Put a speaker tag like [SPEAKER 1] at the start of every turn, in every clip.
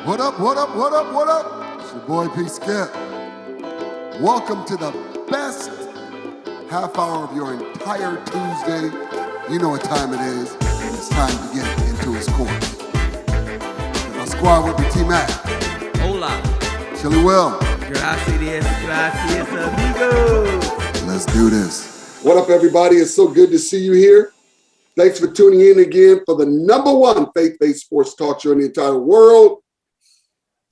[SPEAKER 1] What up, what up, what up, what up? It's your boy P. Skip. Welcome to the best half hour of your entire Tuesday. You know what time it is. It's time to get into his court. My squad with me, T-Mac.
[SPEAKER 2] Hola.
[SPEAKER 1] Chili Will.
[SPEAKER 2] Gracias, amigos.
[SPEAKER 1] Let's do this. What up, everybody? It's so good to see you here. Thanks for tuning in again for the #1 faith-based sports talk show in the entire world,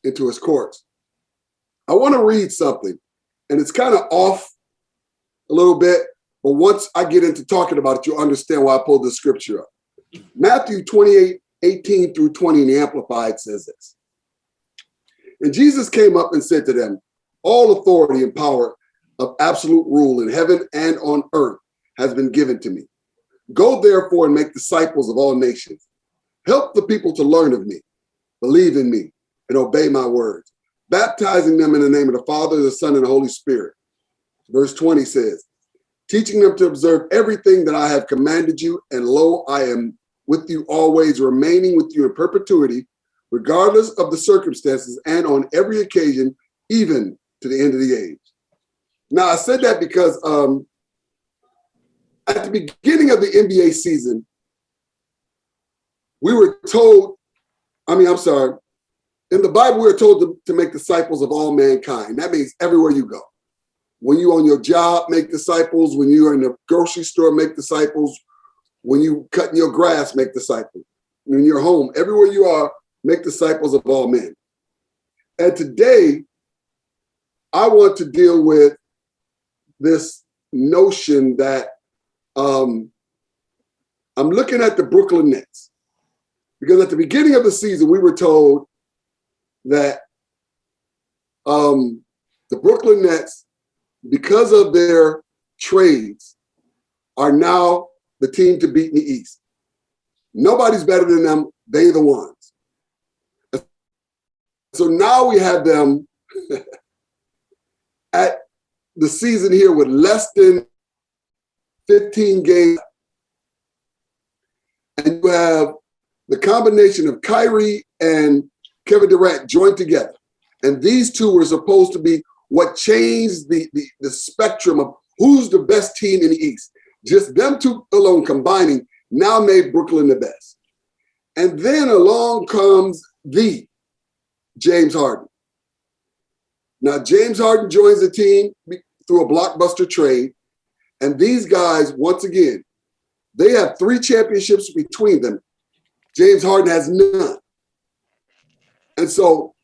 [SPEAKER 1] Into His Courts. I want to read something, and it's kind of off a little bit, but once I get into talking about it, you'll understand why I pulled the scripture up. Matthew 28:18 through 20 in the Amplified says this. And Jesus came up and said to them, all authority and power of absolute rule in heaven and on earth has been given to me. Go therefore and make disciples of all nations. Help the people to learn of me, believe in me, and obey my words, baptizing them in the name of the Father, the Son, and the Holy Spirit. Verse 20 says, teaching them to observe everything that I have commanded you, and lo, I am with you always, remaining with you in perpetuity, regardless of the circumstances, and on every occasion, even to the end of the age. Now, I said that because at the beginning of the NBA season, we were told, in the Bible, we were told to make disciples of all mankind. That means everywhere you go. When you're on your job, make disciples. When you're in the grocery store, make disciples. When you cutting your grass, make disciples. When you're home, everywhere you are, make disciples of all men. And today, I want to deal with this notion that I'm looking at the Brooklyn Nets, because at the beginning of the season, we were told that the Brooklyn Nets, because of their trades, are now the team to beat in the East. Nobody's better than them. They're the ones. So now we have them at the season here with less than 15 games. And you have the combination of Kyrie and Kevin Durant joined together. And these two were supposed to be what changed the spectrum of who's the best team in the East. Just them two alone combining now made Brooklyn the best. And then along comes the James Harden. Now, James Harden joins the team through a blockbuster trade. And these guys, once again, they have 3 championships between them. James Harden has none. And so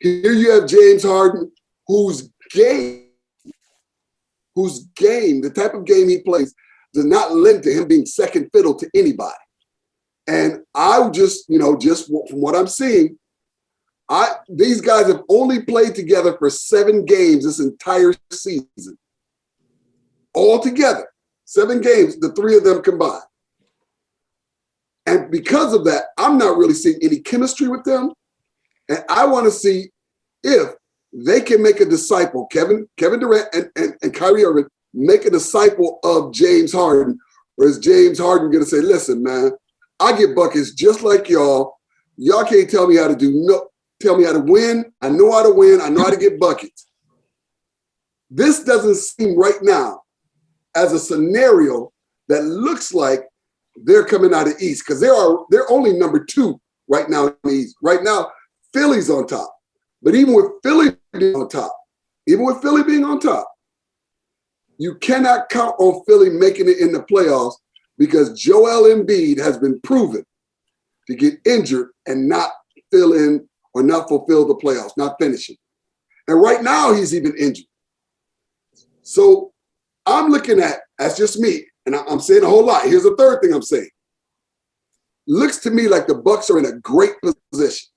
[SPEAKER 1] here you have James Harden, whose game, the type of game he plays, does not lend to him being second fiddle to anybody. And I just from what I'm seeing, these guys have only played together for 7 games this entire season. All together, 7 games, the 3 of them combined. And because of that, I'm not really seeing any chemistry with them. And I want to see if they can make a disciple, Kevin Durant and Kyrie Irving, make a disciple of James Harden. Or is James Harden going to say, listen, man, I get buckets just like y'all. Y'all can't tell me how to tell me how to win. I know how to win. I know how to get buckets. This doesn't seem right now as a scenario that looks like they're coming out of the East, because they're only number 2 right now in the East. Right now, Philly's on top. But even with Philly being on top, you cannot count on Philly making it in the playoffs, because Joel Embiid has been proven to get injured and not fill in or not fulfill the playoffs, not finishing. And right now he's even injured. So I'm looking at, that's just me, and I'm saying a whole lot. Here's the third thing I'm saying. Looks to me like the Bucks are in a great position,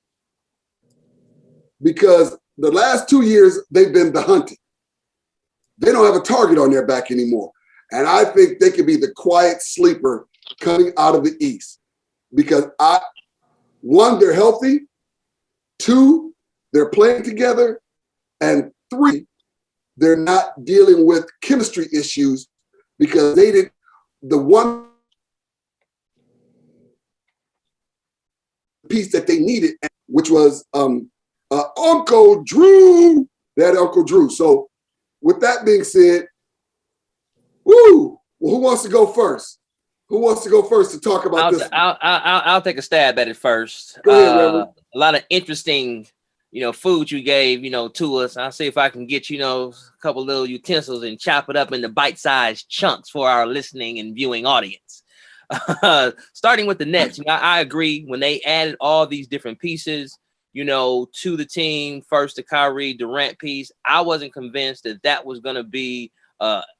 [SPEAKER 1] because the last 2 years they've been the hunted. They don't have a target on their back anymore. And I think they could be the quiet sleeper coming out of the East, because 1, they're healthy. 2, they're playing together. And 3, they're not dealing with chemistry issues, because the one piece that they needed which was Uncle Drew. They had Uncle Drew. So with that being said, woo! Well, who wants to go first? Who wants to go first to talk about this?
[SPEAKER 3] I'll take a stab at it first.
[SPEAKER 1] Go ahead, Reverend.
[SPEAKER 3] A lot of interesting, food you gave, to us. I'll see if I can get, a couple little utensils and chop it up into bite-sized chunks for our listening and viewing audience. Starting with the Nets, I agree when they added all these different pieces, to the team. First, the Kyrie Durant piece. I wasn't convinced that was going to be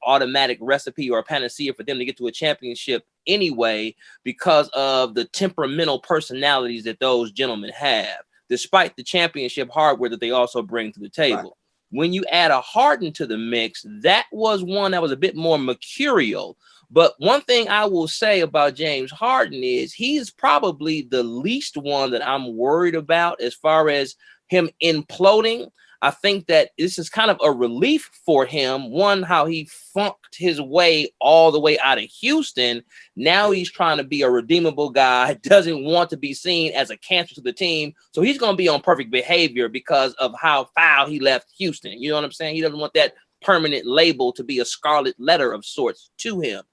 [SPEAKER 3] automatic recipe or a panacea for them to get to a championship anyway, because of the temperamental personalities that those gentlemen have, despite the championship hardware that they also bring to the table. Right. When you add a Harden to the mix, that was one that was a bit more mercurial. But one thing I will say about James Harden is he's probably the least one that I'm worried about as far as him imploding. I think that this is kind of a relief for him. One, how he funked his way all the way out of Houston. Now he's trying to be a redeemable guy, doesn't want to be seen as a cancer to the team. So he's going to be on perfect behavior because of how foul he left Houston. You know what I'm saying? He doesn't want that permanent label to be a scarlet letter of sorts to him.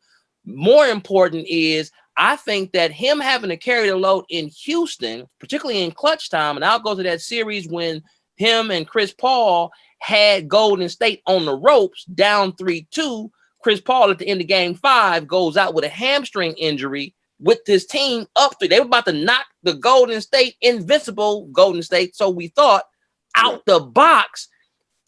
[SPEAKER 3] More important is, I think that him having to carry the load in Houston, particularly in clutch time, and I'll go to that series when him and Chris Paul had Golden State on the ropes down 3-2. Chris Paul at the end of game 5 goes out with a hamstring injury with his team up 3. They were about to knock the Golden State, invincible Golden State, so we thought, out the box.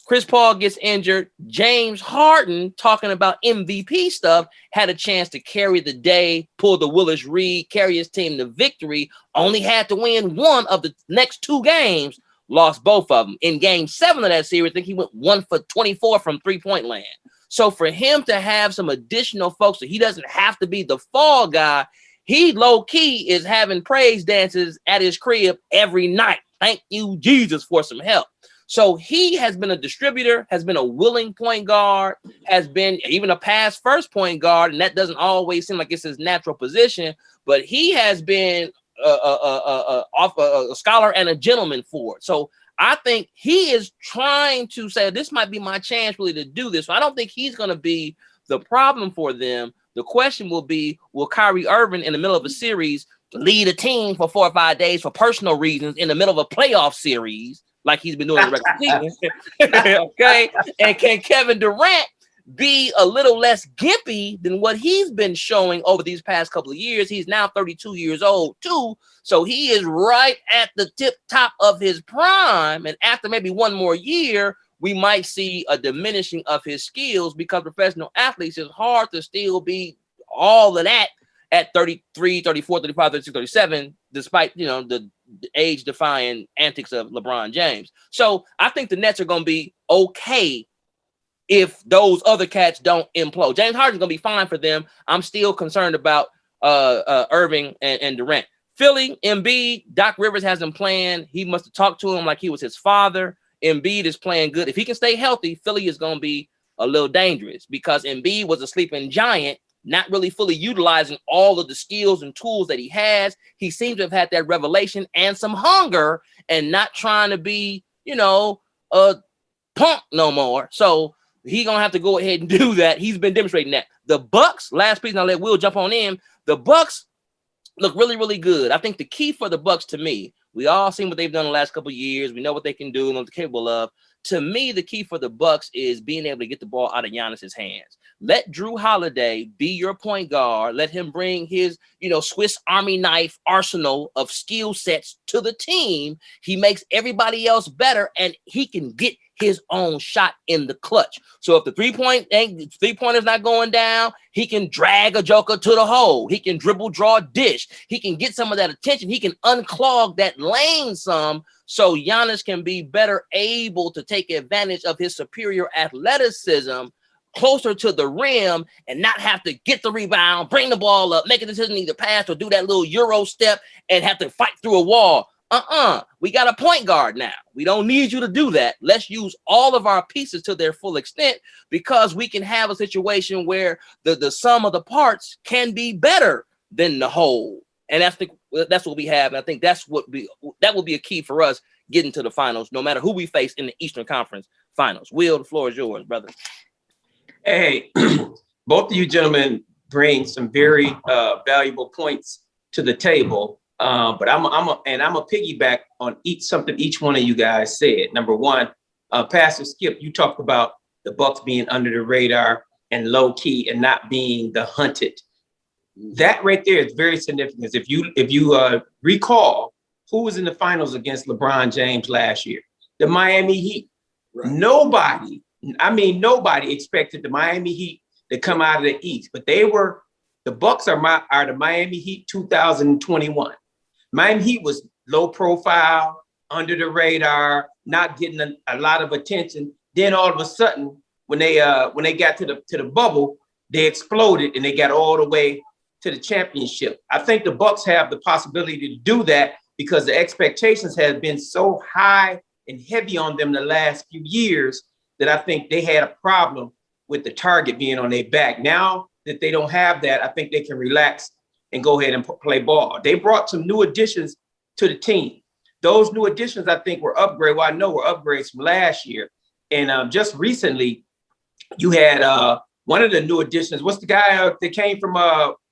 [SPEAKER 3] Chris Paul gets injured. James Harden, talking about MVP stuff, had a chance to carry the day, pull the Willis Reed, carry his team to victory, only had to win one of the next 2 games. Lost both of them. In game 7 of that series, I think he went 1 for 24 from three-point land. So for him to have some additional folks, so he doesn't have to be the fall guy, he low-key is having praise dances at his crib every night. Thank you, Jesus, for some help. So he has been a distributor, has been a willing point guard, has been even a past first point guard, and that doesn't always seem like it's his natural position, but he has been a scholar and a gentleman for it. So I think he is trying to say, this might be my chance really to do this. So I don't think he's going to be the problem for them. The question will be, will Kyrie Irving in the middle of a series lead a team for 4 or 5 days for personal reasons in the middle of a playoff series like he's been doing in the regular season? Okay. And can Kevin Durant be a little less gimpy than what he's been showing over these past couple of years? He's now 32 years old too, so he is right at the tip top of his prime, and after maybe one more year we might see a diminishing of his skills, because professional athletes, it's hard to still be all of that at 33, 34, 35, 36, 37, despite the age defying antics of LeBron James. So I think the Nets are going to be okay if those other cats don't implode. James Harden's going to be fine for them. I'm still concerned about Irving and Durant. Philly, Embiid, Doc Rivers has him playing. He must have talked to him like he was his father. Embiid is playing good. If he can stay healthy, Philly is going to be a little dangerous, because Embiid was a sleeping giant, not really fully utilizing all of the skills and tools that he has. He seems to have had that revelation and some hunger and not trying to be, a punk no more. So he's going to have to go ahead and do that. He's been demonstrating that. The Bucks, last piece, and I'll let Will jump on in. The Bucks look really, really good. I think the key for the Bucks, to me, we all seen what they've done the last couple of years. We know what they can do and what they're capable of. To me, the key for the Bucks is being able to get the ball out of Giannis's hands. Let Drew Holiday be your point guard. Let him bring his, Swiss Army knife arsenal of skill sets to the team. He makes everybody else better, and he can get his own shot in the clutch. So if the three-pointer's not going down, he can drag a joker to the hole. He can dribble, draw, dish. He can get some of that attention. He can unclog that lane some, so Giannis can be better able to take advantage of his superior athleticism closer to the rim and not have to get the rebound, bring the ball up, make a decision, either pass or do that little Euro step and have to fight through a wall. We got a point guard now. We don't need you to do that. Let's use all of our pieces to their full extent, because we can have a situation where the sum of the parts can be better than the whole. And that's what we have. And I think that will be a key for us getting to the finals, no matter who we face in the Eastern Conference Finals. Will, the floor is yours, brother.
[SPEAKER 4] Hey, both of you gentlemen bring some very valuable points to the table. But I'm a piggyback on something each one of you guys said. Number one, Pastor Skip, you talked about the Bucks being under the radar and low key and not being the hunted. That right there is very significant. If you recall, who was in the finals against LeBron James last year? The Miami Heat. Right. Nobody expected the Miami Heat to come out of the East, but the Bucks are the Miami Heat 2021. Miami Heat was low profile, under the radar, not getting a lot of attention. Then all of a sudden, when they got to the bubble, they exploded and they got all the way to the championship. I think the Bucks have the possibility to do that because the expectations have been so high and heavy on them the last few years that I think they had a problem with the target being on their back. Now that they don't have that, I think they can relax and go ahead and play ball. They brought some new additions to the team. Those new additions, I think, were upgrades. Well, I know were upgrades from last year. And just recently, you had one of the new additions. What's the guy that came from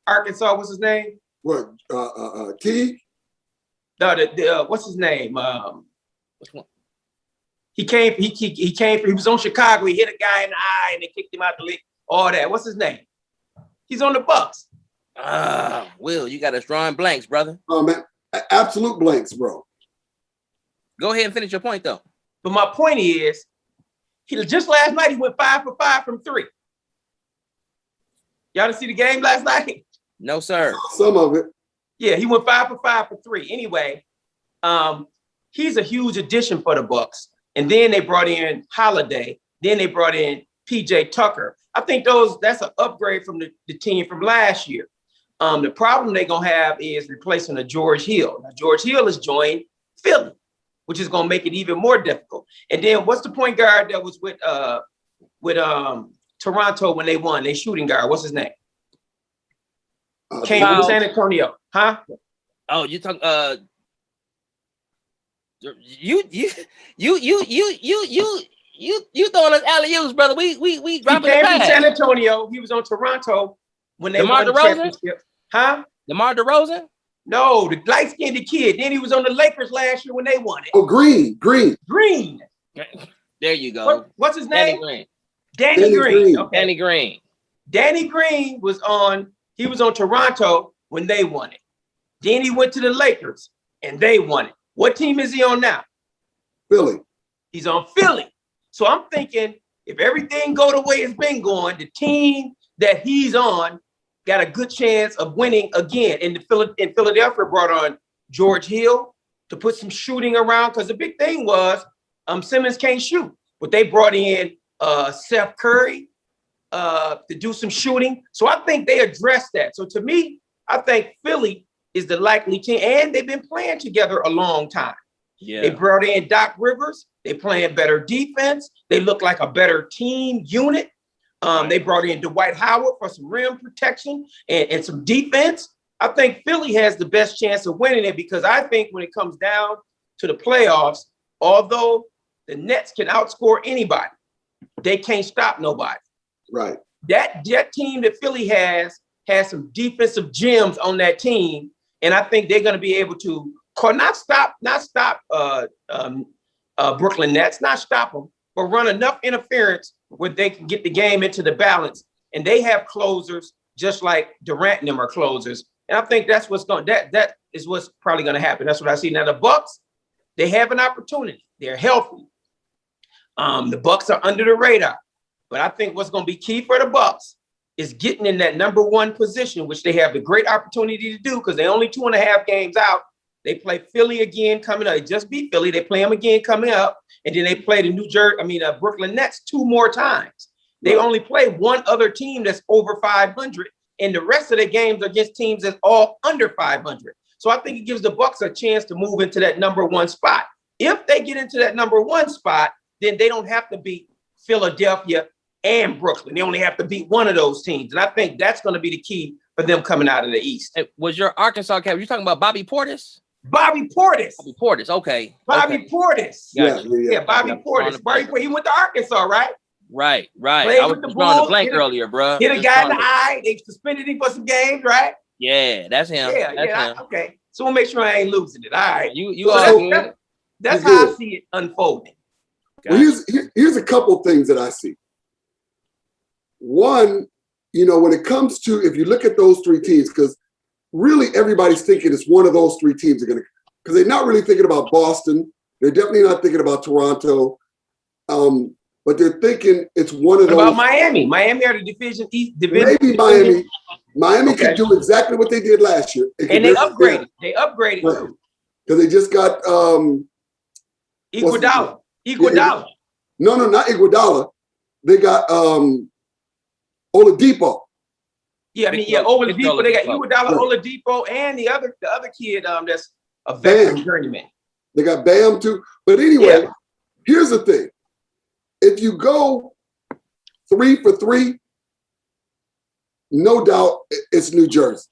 [SPEAKER 4] Arkansas? What's his name?
[SPEAKER 1] What? Key?
[SPEAKER 4] No, what's his name?
[SPEAKER 3] Which one?
[SPEAKER 4] He was on Chicago. He hit a guy in the eye and they kicked him out the league. All that. What's his name? He's on the Bucks.
[SPEAKER 3] Will, you got us drawing blanks, brother.
[SPEAKER 1] Oh man, absolute blanks, bro.
[SPEAKER 3] Go ahead and finish your point, though.
[SPEAKER 4] But my point is, just last night he went 5 for 5 from 3. Y'all didn't see the game last night?
[SPEAKER 3] No, sir.
[SPEAKER 1] Some of it.
[SPEAKER 4] Yeah, he went 5 for 5 for 3. Anyway, he's a huge addition for the Bucks. And then they brought in Holiday. Then they brought in PJ Tucker. I think that's an upgrade from the team from last year. The problem they're going to have is replacing a George Hill. Now, George Hill has joined Philly, which is going to make it even more difficult. And then what's the point guard that was with Toronto when they won? They shooting guard. What's his name? Came from San Antonio. Huh?
[SPEAKER 3] Oh, you talk you throwing us alley-oops, brother. We dropping
[SPEAKER 4] the pass. He came
[SPEAKER 3] from
[SPEAKER 4] San Antonio. He was on Toronto when they won the championship. Huh?
[SPEAKER 3] DeMar DeRozan?
[SPEAKER 4] No, the light-skinned kid. Then he was on the Lakers last year when they won it.
[SPEAKER 1] Oh, Green.
[SPEAKER 3] There you go.
[SPEAKER 4] What's his name?
[SPEAKER 1] Danny Green.
[SPEAKER 4] Okay.
[SPEAKER 3] Danny Green.
[SPEAKER 4] Danny Green was on Toronto when they won it. Then he went to the Lakers and they won it. What team is he on now?
[SPEAKER 1] Philly.
[SPEAKER 4] He's on Philly. So I'm thinking if everything go the way it's been going, the team that he's on got a good chance of winning again. And Philadelphia brought on George Hill to put some shooting around because the big thing was Simmons can't shoot. But they brought in Seth Curry to do some shooting. So I think they addressed that. So to me, I think Philly is the likely team. And they've been playing together a long time.
[SPEAKER 3] Yeah.
[SPEAKER 4] They brought in Doc Rivers. They playing better defense. They look like a better team unit. They brought in Dwight Howard for some rim protection and some defense. I think Philly has the best chance of winning it because I think when it comes down to the playoffs, although the Nets can outscore anybody, they can't stop nobody.
[SPEAKER 1] Right.
[SPEAKER 4] That team that Philly has some defensive gems on that team, and I think they're going to be able to not stop Brooklyn Nets, not stop them, but run enough interference where they can get the game into the balance. And they have closers just like Durant and them are closers. And I think that's that is what's probably going to happen. That's what I see. Now the Bucks, they have an opportunity. They're healthy. The Bucks are under the radar. But I think what's going to be key for the Bucks is getting in that number one position, which they have the great opportunity to do because they're only 2.5 games out. They play Philly again coming up. They just beat Philly. They play them again coming up. And then they play the Brooklyn Nets 2 more times. They only play one other team that's over 500. And the rest of the games are against teams that's all under 500. So I think it gives the Bucks a chance to move into that number one spot. If they get into that number one spot, then they don't have to beat Philadelphia and Brooklyn. They only have to beat one of those teams. And I think that's going to be the key for them coming out of the East.
[SPEAKER 3] Hey, was your Arkansas cap? You talking about Bobby Portis?
[SPEAKER 4] Bobby Portis.
[SPEAKER 3] Bobby Portis. Okay.
[SPEAKER 4] Bobby
[SPEAKER 3] Okay.
[SPEAKER 4] Portis.
[SPEAKER 1] Yeah,
[SPEAKER 4] Yeah, Bobby Portis. He went to Arkansas, right?
[SPEAKER 3] Right.
[SPEAKER 4] Played
[SPEAKER 3] I was
[SPEAKER 4] with the
[SPEAKER 3] just drawing a
[SPEAKER 4] Bulls,
[SPEAKER 3] blank earlier, bro.
[SPEAKER 4] Hit a
[SPEAKER 3] Just
[SPEAKER 4] guy in the
[SPEAKER 3] drawing
[SPEAKER 4] eye. They suspended him for some games, right?
[SPEAKER 3] Yeah, that's him. That's him.
[SPEAKER 4] Okay. So we'll make sure I ain't losing it. All right.
[SPEAKER 3] You
[SPEAKER 4] So
[SPEAKER 3] all
[SPEAKER 4] that's,
[SPEAKER 3] good.
[SPEAKER 4] that's
[SPEAKER 1] You
[SPEAKER 4] how I
[SPEAKER 1] good.
[SPEAKER 4] see it unfolding.
[SPEAKER 1] Well, here's a couple things that I see. One, when it comes to, if you look at those three teams, because really everybody's thinking it's one of those three teams are going to, because they're not really thinking about Boston. They're definitely not thinking about Toronto. But they're thinking it's one of
[SPEAKER 4] What
[SPEAKER 1] those.
[SPEAKER 4] about Miami? Miami are the division East.
[SPEAKER 1] Maybe Miami. Miami
[SPEAKER 4] Okay.
[SPEAKER 1] can do exactly what they did last year.
[SPEAKER 4] And they upgraded. They upgraded too.
[SPEAKER 1] Because they just got
[SPEAKER 4] Iguodala.
[SPEAKER 1] No, not Iguodala. They got Oladipo.
[SPEAKER 4] Yeah, Oladipo. They got Iguodala, Oladipo, and the other kid that's a veteran journeyman.
[SPEAKER 1] They got Bam too. But anyway, here's the thing. If you go 3 for 3, no doubt it's New Jersey.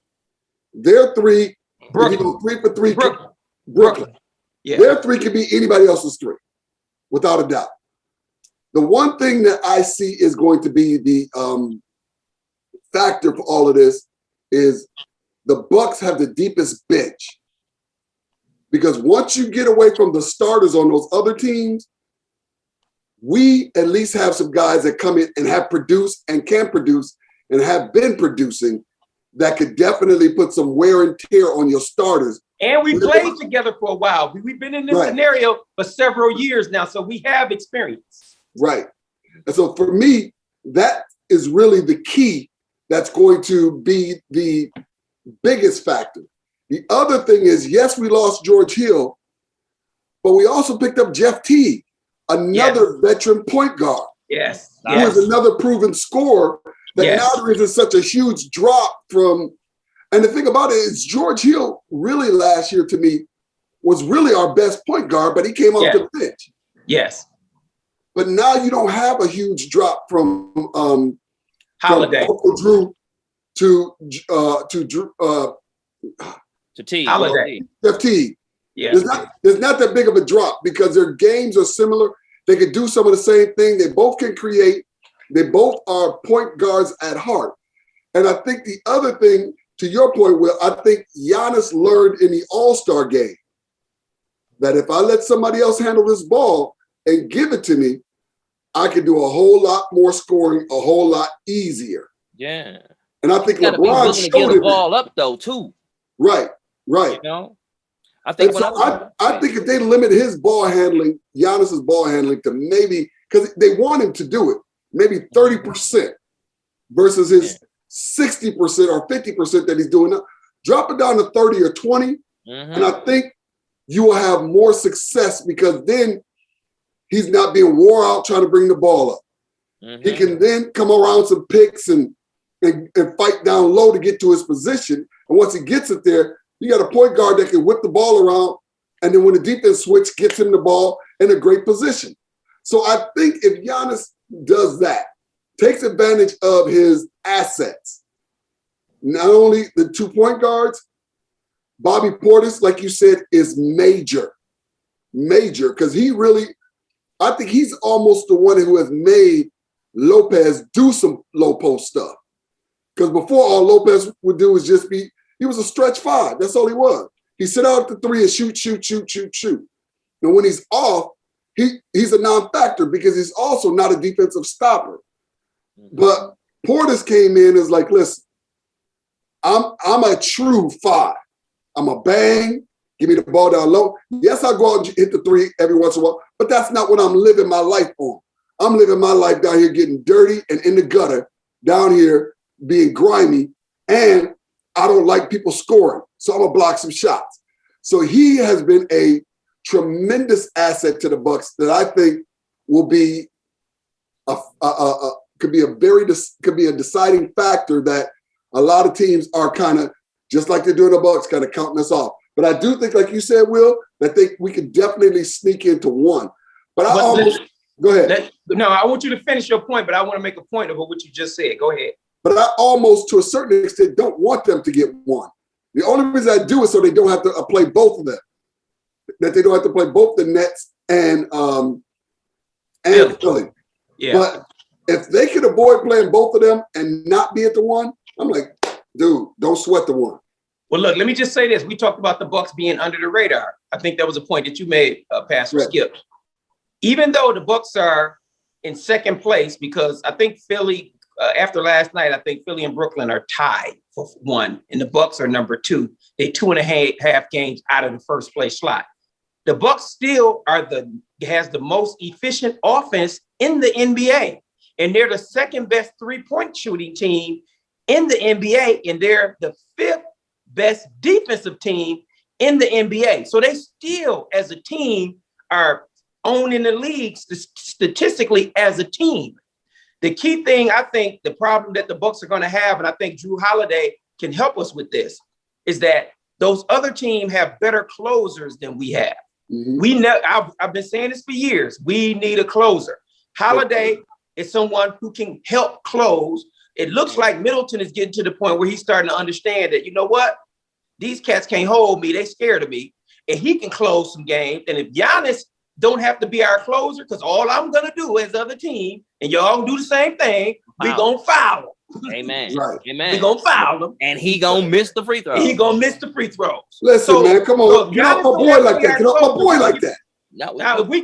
[SPEAKER 1] Their 3,
[SPEAKER 4] Brooklyn.
[SPEAKER 1] if you go 3 for 3,
[SPEAKER 4] Brooklyn. Yeah.
[SPEAKER 1] Their 3 could be anybody else's 3, without a doubt. The one thing that I see is going to be the factor for all of this is the Bucks have the deepest bench. Because once you get away from the starters on those other teams, we at least have some guys that come in and have produced and can produce and have been producing that could definitely put some wear and tear on your starters.
[SPEAKER 4] And we played together for a while. We've been in this scenario for several years now, so we have experience.
[SPEAKER 1] Right. And so for me, that is really the key that's going to be the biggest factor. The other thing is, yes, we lost George Hill, but we also picked up Jeff Teague, another veteran point guard.
[SPEAKER 4] Yes.
[SPEAKER 1] Who is another proven scorer that now there isn't such a huge drop from. And the thing about it is George Hill really last year to me was really our best point guard, but he came off the bench.
[SPEAKER 4] Yes.
[SPEAKER 1] But now you don't have a huge drop from
[SPEAKER 4] Holiday.
[SPEAKER 1] From Uncle Drew to
[SPEAKER 3] Teague.
[SPEAKER 4] Holiday.
[SPEAKER 1] Jeff Teague.
[SPEAKER 4] Yeah.
[SPEAKER 1] There's not that big of a drop because their games are similar. They could do some of the same thing. They both can create. They both are point guards at heart. And I think the other thing, to your point, Will, I think Giannis learned in the All-Star game that if I let somebody else handle this ball and give it to me, I can do a whole lot more scoring, a whole lot easier.
[SPEAKER 3] Yeah.
[SPEAKER 1] And I think
[SPEAKER 3] LeBron
[SPEAKER 1] LeBron
[SPEAKER 3] to
[SPEAKER 1] showed
[SPEAKER 3] get the
[SPEAKER 1] it.
[SPEAKER 3] ball up though too.
[SPEAKER 1] Right.
[SPEAKER 3] I think
[SPEAKER 1] I think if they limit his ball handling, Giannis's ball handling to maybe, because they want him to do it, maybe 30% versus his 60% or 50% that he's doing now. Drop it down to 30 or 20, and I think you will have more success because then he's not being wore out trying to bring the ball up. He can then come around some picks and fight down low to get to his position. And once he gets it there, you got a point guard that can whip the ball around. And then when the defense switch gets him the ball in a great position. So I think if Giannis does that, takes advantage of his assets, not only the 2 point guards, Bobby Portis, like you said, is major, because I think he's almost the one who has made Lopez do some low post stuff. Because before, all Lopez would do was just he was a stretch 5. That's all he was. He sit out at the 3 and shoot. And when he's off, he's a non-factor because he's also not a defensive stopper. But Portis came in as like, listen, I'm a true 5. I'm a bang, give me the ball down low. Yes, I go out and hit the 3 every once in a while, but that's not what I'm living my life on. I'm living my life down here getting dirty and in the gutter, down here being grimy, and I don't like people scoring, so I'm gonna block some shots. So he has been a tremendous asset to the Bucks that I think will be could be a deciding factor that a lot of teams are kind of just like they're doing the Bucks, kind of counting us off. But I do think, like you said, Will, that we could definitely sneak into 1. Go ahead.
[SPEAKER 4] No, I want you to finish your point, but I want to make a point of what you just said. Go ahead.
[SPEAKER 1] but I almost, to a certain extent, don't want them to get one. The only reason I do is so they don't have to play both of them. That they don't have to play both the Nets and Philly.
[SPEAKER 4] Yeah.
[SPEAKER 1] But if they could avoid playing both of them and not be at the one, I'm like, dude, don't sweat the one.
[SPEAKER 4] Well, look, let me just say this. We talked about the Bucks being under the radar. I think that was a point that you made, Pastor Skip. Even though the Bucks are in second place, because I think Philly, after last night, I think Philly and Brooklyn are tied for one, and the Bucks are number two. They're 2.5 games out of the first place slot. The Bucks still has the most efficient offense in the NBA, and they're the second best three-point shooting team in the NBA, and they're the fifth best defensive team in the NBA. So they still, as a team, are owning the league statistically as a team. The key thing, I think, the problem that the Bucks are going to have, and I think Drew Holiday can help us with this, is that those other teams have better closers than we have.
[SPEAKER 1] Mm-hmm.
[SPEAKER 4] We know I've been saying this for years. We need a closer. Holiday is someone who can help close. It looks like Middleton is getting to the point where he's starting to understand that, you know what? These cats can't hold me. They scared of me. And he can close some games. And if Giannis don't have to be our closer, because all I'm going to do as other team, and y'all do the same thing, we going to foul him.
[SPEAKER 3] Amen.
[SPEAKER 1] Right.
[SPEAKER 3] Amen.
[SPEAKER 4] We going to foul him.
[SPEAKER 3] And he going to miss the free throw.
[SPEAKER 4] He going to miss the free throws.
[SPEAKER 1] Listen, man, come on. Get off my boy like that. Get off my boy like that.
[SPEAKER 3] No,
[SPEAKER 4] Now, if we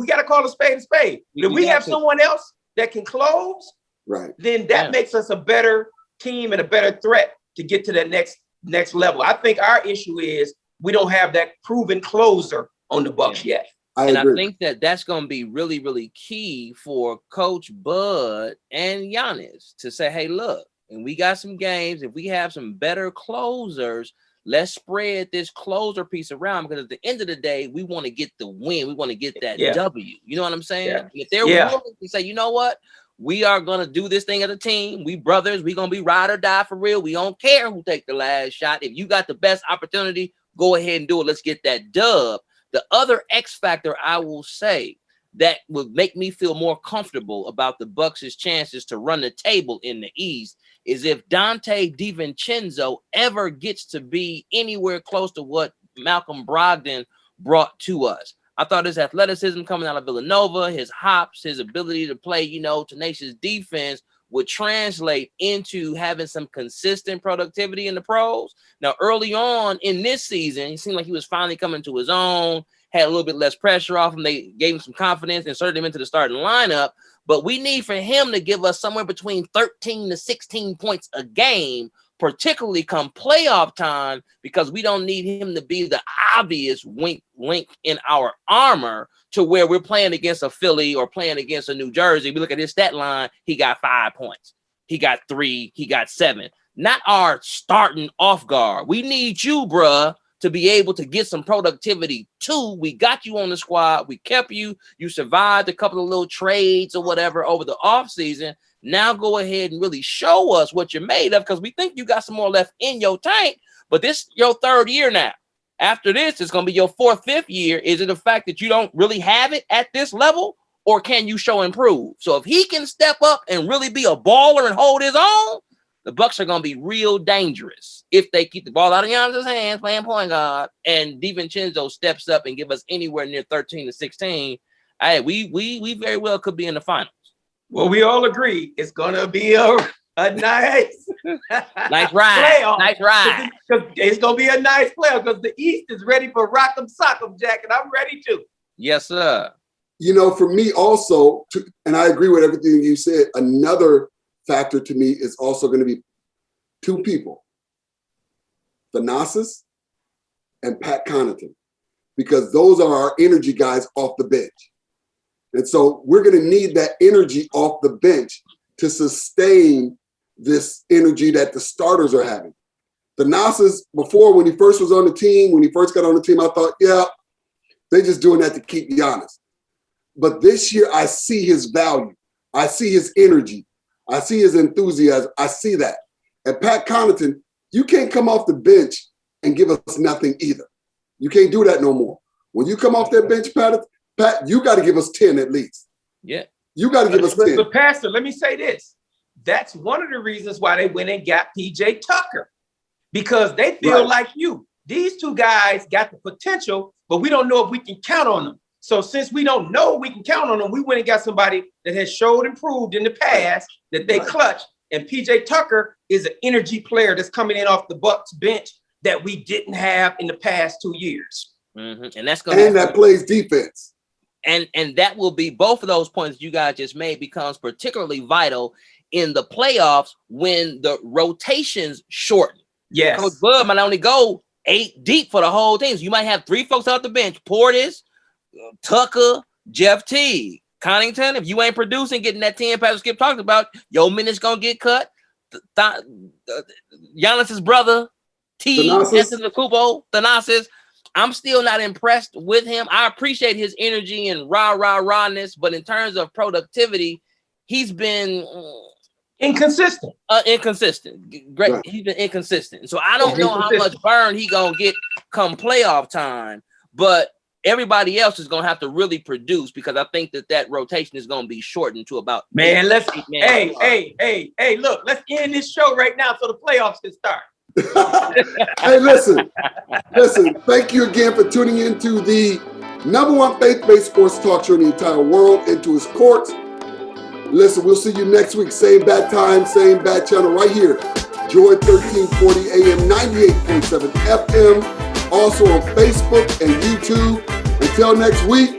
[SPEAKER 4] got to call a spade a spade. If we have someone else that can close,
[SPEAKER 1] right,
[SPEAKER 4] then that makes us a better team and a better threat to get to that next level. I think our issue is we don't have that proven closer on the Bucks yet.
[SPEAKER 3] And I think that's going to be really, really key for Coach Bud and Giannis to say, hey, look, and we got some games. If we have some better closers, let's spread this closer piece around, because at the end of the day, we want to get the win. We want to get that W. You know what I'm saying?
[SPEAKER 4] Yeah.
[SPEAKER 3] If they're willing to say, you know what? We are going to do this thing as a team. We brothers. We're going to be ride or die for real. We don't care who take the last shot. If you got the best opportunity, go ahead and do it. Let's get that dub. The other X factor I will say that would make me feel more comfortable about the Bucks' chances to run the table in the East is if Dante DiVincenzo ever gets to be anywhere close to what Malcolm Brogdon brought to us. I thought his athleticism coming out of Villanova, his hops, his ability to play, tenacious defense would translate into having some consistent productivity in the pros. Now, early on in this season, he seemed like he was finally coming to his own, had a little bit less pressure off him. They gave him some confidence, inserted him into the starting lineup. But we need for him to give us somewhere between 13 to 16 points a game, particularly come playoff time, because we don't need him to be the obvious weak link in our armor to where we're playing against a Philly or playing against a New Jersey. We look at his stat line, he got 5 points. He got 3, he got 7. Not our starting off guard. We need you, bruh, to be able to get some productivity too. We got you on the squad. We kept you. You survived a couple of little trades or whatever over the offseason. Now go ahead and really show us what you're made of, because we think you got some more left in your tank, but this is your third year now. After this, it's going to be your 4th, 5th year. Is it the fact that you don't really have it at this level, or can you show improve? So if he can step up and really be a baller and hold his own, the Bucks are going to be real dangerous if they keep the ball out of Giannis' hands playing point guard, and DiVincenzo steps up and give us anywhere near 13 to 16. Hey, we very well could be in the finals.
[SPEAKER 4] Well, we all agree it's going to be a nice
[SPEAKER 3] nice ride.
[SPEAKER 4] playoff.
[SPEAKER 3] Nice ride.
[SPEAKER 4] It's going to be a nice playoff because the East is ready for rock'em sock'em, Jack, and I'm ready too.
[SPEAKER 3] Yes, sir.
[SPEAKER 1] For me also, and I agree with everything you said, another factor to me is also going to be 2 people, Thanasis and Pat Connaughton, because those are our energy guys off the bench. And so we're going to need that energy off the bench to sustain this energy that the starters are having. Thanasis, before, when he first was on the team, when he first got on the team, I thought, they're just doing that to keep Giannis. But this year, I see his value. I see his energy. I see his enthusiasm. I see that. And Pat Connaughton, you can't come off the bench and give us nothing either. You can't do that no more. When you come off that bench, Pat, you got to give us 10 at least.
[SPEAKER 3] Yeah.
[SPEAKER 1] You got to give us 10.
[SPEAKER 4] But Pastor, let me say this. that's one of the reasons why they went and got PJ Tucker, because they feel like you. These two guys got the potential, but we don't know if we can count on them. So since we don't know we can count on them, we went and got somebody that has showed and proved in the past that they clutch. And PJ Tucker is an energy player that's coming in off the Bucks bench that we didn't have in the past 2 years.
[SPEAKER 3] Mm-hmm. And that's going
[SPEAKER 1] that plays defense.
[SPEAKER 3] And that will be, both of those points you guys just made becomes particularly vital in the playoffs when the rotations shorten.
[SPEAKER 4] Yes.
[SPEAKER 3] Coach Bud might only go 8 deep for the whole team. So you might have 3 folks off the bench: Portis, Tucker, Jeff Teague, Connington. If you ain't producing, getting that 10 passes Skip talked about, your minutes gonna get cut. Giannis's brother, Thanasis. I'm still not impressed with him. I appreciate his energy and rah-ness, but in terms of productivity, he's been
[SPEAKER 4] inconsistent.
[SPEAKER 3] Great.
[SPEAKER 1] Right.
[SPEAKER 3] He's been inconsistent. So I don't know how much burn he gonna get come playoff time, but everybody else is gonna have to really produce, because I think that rotation is gonna be shortened to about.
[SPEAKER 4] Man, let's look, let's end this show right now so the playoffs can start.
[SPEAKER 1] Hey, listen. Thank you again for tuning into the #1 faith-based sports talk show in the entire world, Into His Courts. Listen, we'll see you next week. Same bad time, same bad channel right here. Joy 1340 AM, 98.7 FM. Also on Facebook and YouTube. Until next week,